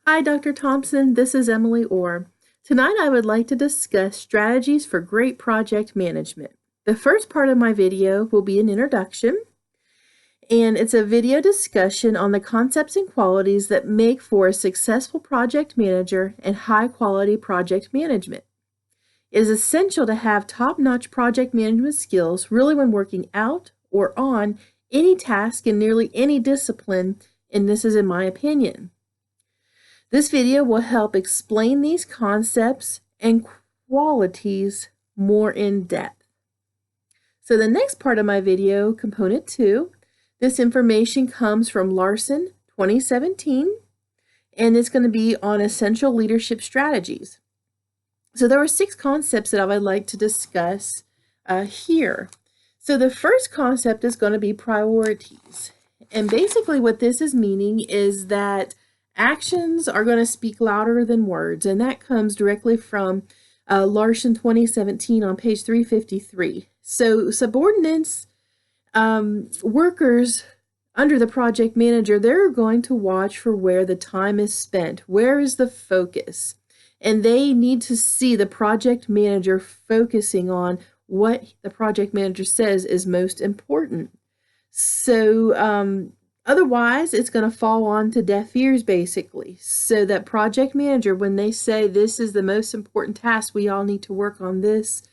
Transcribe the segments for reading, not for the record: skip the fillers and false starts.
Hi, Dr. Thompson. This is Emily Orr. Tonight I would like to discuss strategies for great project management. The first part of my video will be an introduction, and it's a video discussion on the concepts and qualities that make for a successful project manager and high-quality project management. It is essential to have top-notch project management skills really when working out or on any task in nearly any discipline, and this is in my opinion. This video will help explain these concepts and qualities more in depth. So the next part of my video, component 2, this information comes from Larson 2017, and it's going to be on essential leadership strategies. So there are 6 concepts that I would like to discuss here. So the first concept is going to be priorities. And basically what this is meaning is that actions are going to speak louder than words, and that comes directly from Larson 2017 on page 353. So subordinates, workers under the project manager, they're going to watch for where the time is spent. Where is the focus? And they need to see the project manager focusing on what the project manager says is most important. So otherwise, it's going to fall on to deaf ears, basically. So that project manager, when they say this is the most important task, we all need to work on this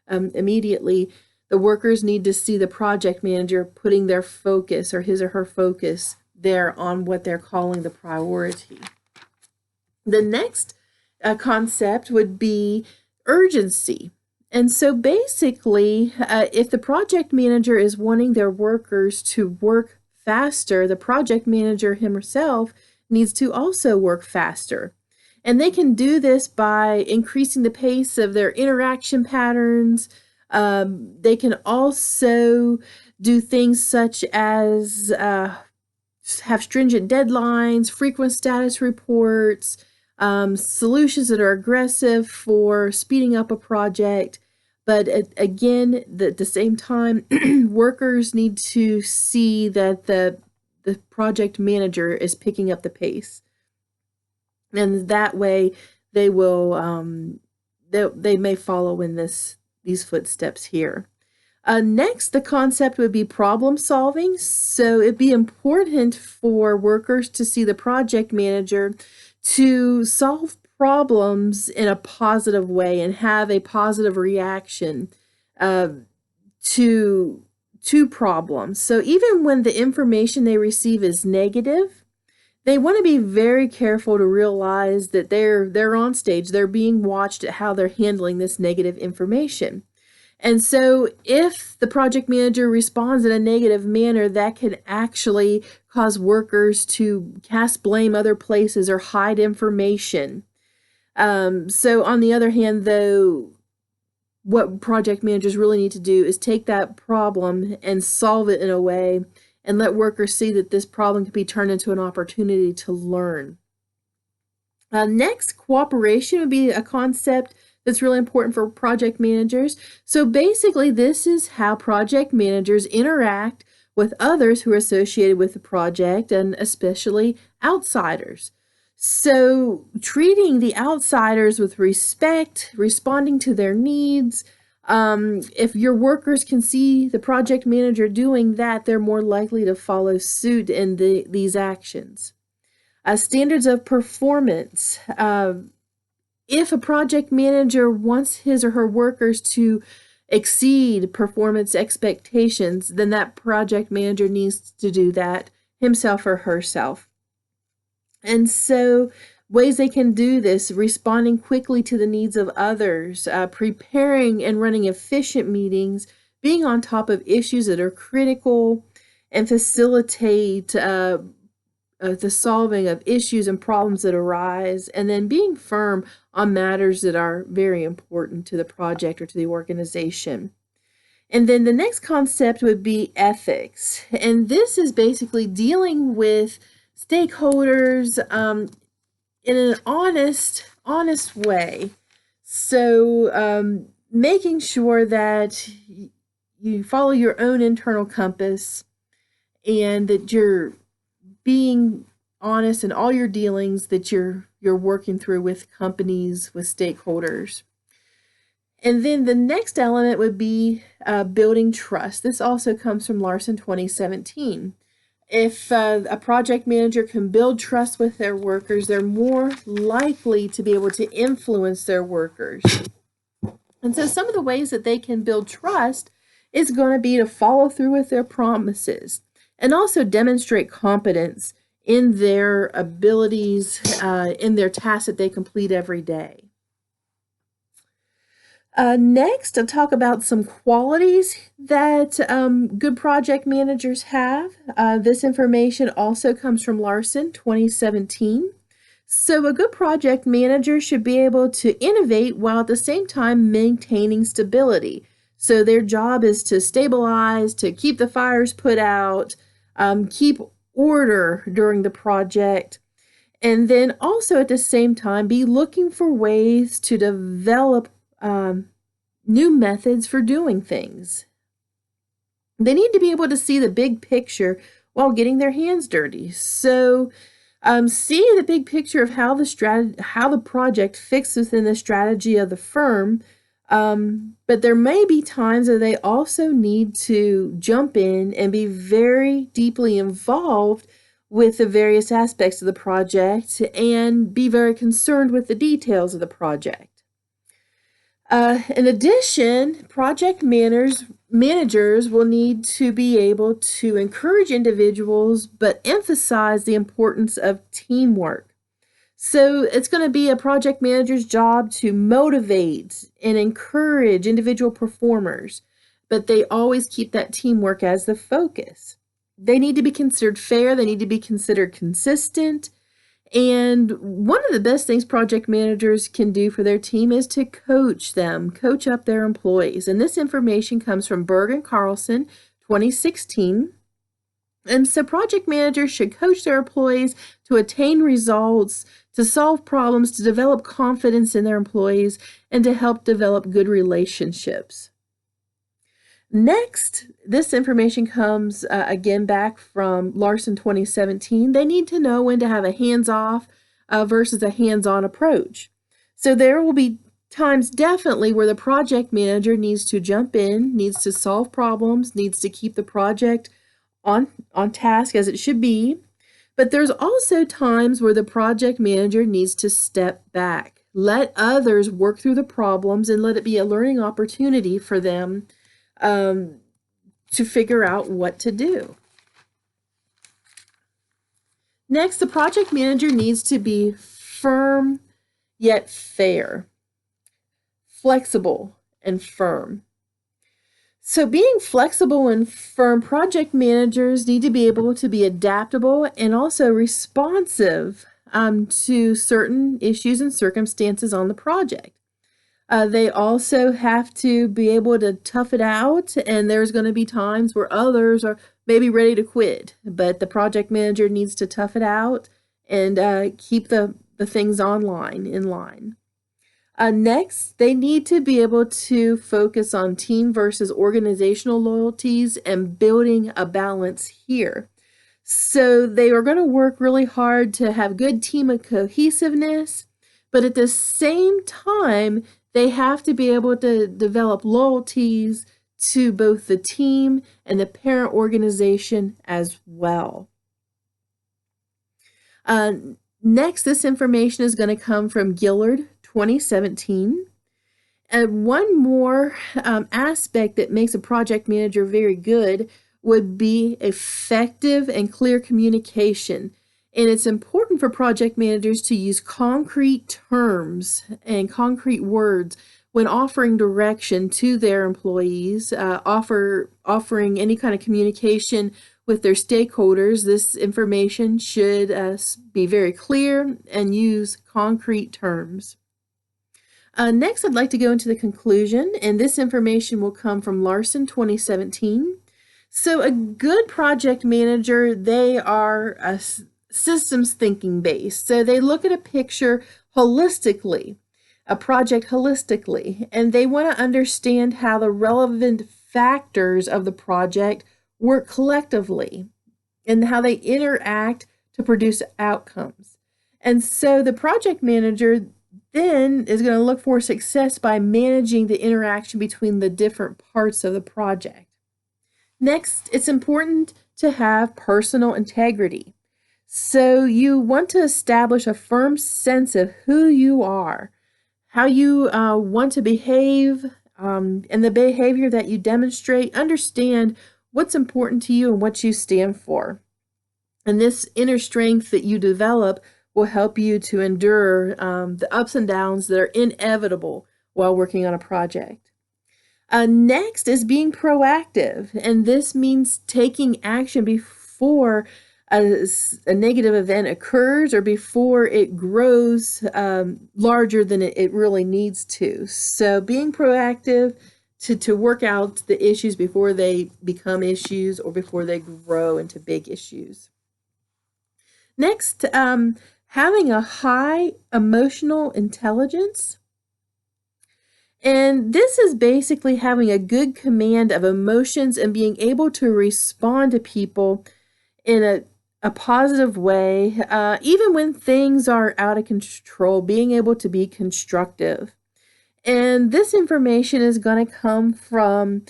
immediately, the workers need to see the project manager putting their focus or his or her focus there on what they're calling the priority. The next concept would be urgency. And so basically, if the project manager is wanting their workers to work faster, the project manager himself needs to also work faster. And they can do this by increasing the pace of their interaction patterns. They can also do things such as have stringent deadlines, frequent status reports, solutions that are aggressive for speeding up a project. But again, at the same time, workers need to see that the project manager is picking up the pace. And that way they will, they may follow in these footsteps here. Next, the concept would be problem solving. So it'd be important for workers to see the project manager to solve problems in a positive way and have a positive reaction to problems. So even when the information they receive is negative, they want to be very careful to realize that they're on stage, they're being watched at how they're handling this negative information. And so if the project manager responds in a negative manner, that can actually cause workers to cast blame other places or hide information. So on the other hand, though, what project managers really need to do is take that problem and solve it in a way and let workers see that this problem can be turned into an opportunity to learn. Next, cooperation would be a concept that's really important for project managers. So basically, this is how project managers interact with others who are associated with the project, and especially outsiders. So treating the outsiders with respect, responding to their needs. If your workers can see the project manager doing that, they're more likely to follow suit in these actions. Standards of performance. If a project manager wants his or her workers to exceed performance expectations, then that project manager needs to do that himself or herself. And so ways they can do this: responding quickly to the needs of others, preparing and running efficient meetings, being on top of issues that are critical, and facilitate the solving of issues and problems that arise, and then being firm on matters that are very important to the project or to the organization. And then the next concept would be ethics. And this is basically dealing with stakeholders in an honest way. So making sure that you follow your own internal compass and that you're being honest in all your dealings that you're working through with companies, with stakeholders. And then the next element would be building trust. This also comes from Larson 2017. If a project manager can build trust with their workers, they're more likely to be able to influence their workers. And so some of the ways that they can build trust is going to be to follow through with their promises and also demonstrate competence in their abilities, in their tasks that they complete every day. Next, I'll talk about some qualities that good project managers have. This information also comes from Larson 2017. So a good project manager should be able to innovate while at the same time maintaining stability. So their job is to stabilize, to keep the fires put out, keep order during the project, and then also at the same time be looking for ways to develop new methods for doing things. They need to be able to see the big picture while getting their hands dirty. So seeing the big picture of how the project fits within the strategy of the firm, but there may be times that they also need to jump in and be very deeply involved with the various aspects of the project and be very concerned with the details of the project. In addition, project managers will need to be able to encourage individuals but emphasize the importance of teamwork. So it's going to be a project manager's job to motivate and encourage individual performers, but they always keep that teamwork as the focus. They need to be considered fair, they need to be considered consistent, and one of the best things project managers can do for their team is to coach up their employees. And this information comes from Berg and Carlson, 2016. And so project managers should coach their employees to attain results, to solve problems, to develop confidence in their employees, and to help develop good relationships. Next, this information comes again back from Larson 2017. They need to know when to have a hands-off versus a hands-on approach. So there will be times definitely where the project manager needs to jump in, needs to solve problems, needs to keep the project on task as it should be. But there's also times where the project manager needs to step back, let others work through the problems and let it be a learning opportunity for them to figure out what to do. Next, the project manager needs to be firm yet fair, flexible and firm. So being flexible and firm, project managers need to be able to be adaptable and also responsive to certain issues and circumstances on the project. They also have to be able to tough it out, and there's going to be times where others are maybe ready to quit, but the project manager needs to tough it out and keep the things in line. Next, they need to be able to focus on team versus organizational loyalties and building a balance here. So they are going to work really hard to have good team cohesiveness, but at the same time, they have to be able to develop loyalties to both the team and the parent organization as well. Next, this information is going to come from Gillard, 2017. And one more aspect that makes a project manager very good would be effective and clear communication. And it's important for project managers to use concrete terms and concrete words when offering direction to their employees, offering any kind of communication with their stakeholders. This information should be very clear and use concrete terms. Next, I'd like to go into the conclusion, and this information will come from Larson 2017. So a good project manager, they are systems thinking based. So they look at a picture holistically, a project holistically, and they want to understand how the relevant factors of the project work collectively and how they interact to produce outcomes. And so the project manager then is going to look for success by managing the interaction between the different parts of the project. Next, it's important to have personal integrity. So you want to establish a firm sense of who you are, how you want to behave, and the behavior that you demonstrate. Understand what's important to you and what you stand for. And this inner strength that you develop will help you to endure the ups and downs that are inevitable while working on a project. Next is being proactive, and this means taking action before a negative event occurs or before it grows larger than it really needs to. So being proactive to work out the issues before they become issues or before they grow into big issues. Next, having a high emotional intelligence. And this is basically having a good command of emotions and being able to respond to people in a positive way, even when things are out of control, being able to be constructive. And this information is going to come from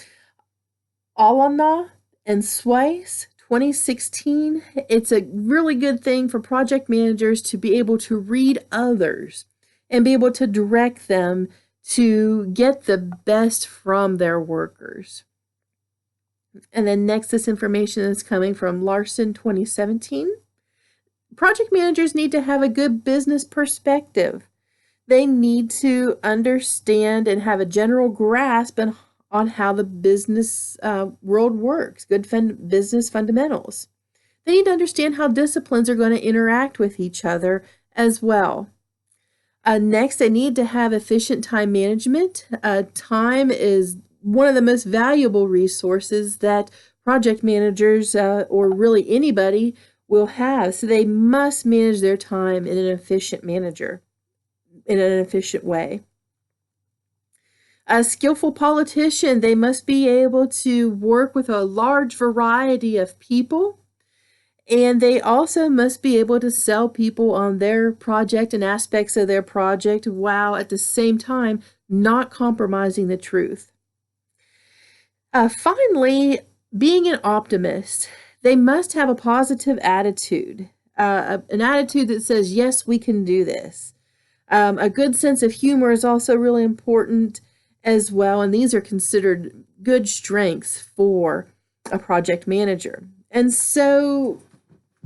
Alana and Swice, 2016. It's a really good thing for project managers to be able to read others and be able to direct them to get the best from their workers. And then next, this information is coming from Larson, 2017. Project managers need to have a good business perspective. They need to understand and have a general grasp on how the business world works, good business fundamentals. They need to understand how disciplines are going to interact with each other as well. Next, they need to have efficient time management. Time is one of the most valuable resources that project managers or really anybody will have. So they must manage their time in an efficient way. A skillful politician, they must be able to work with a large variety of people. And they also must be able to sell people on their project and aspects of their project while at the same time not compromising the truth. Finally, being an optimist. They must have a positive attitude, an attitude that says, yes, we can do this. A good sense of humor is also really important as well, and these are considered good strengths for a project manager. And so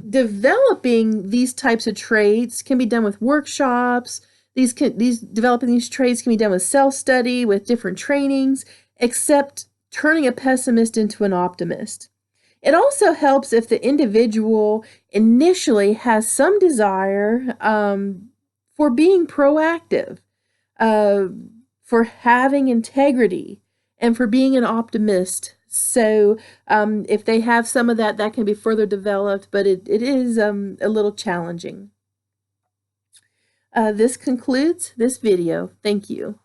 developing these types of traits can be done with workshops. Developing these traits can be done with self-study, with different trainings, except turning a pessimist into an optimist. It also helps if the individual initially has some desire for being proactive, for having integrity, and for being an optimist. So if they have some of that, that can be further developed, but it is a little challenging. This concludes this video. Thank you.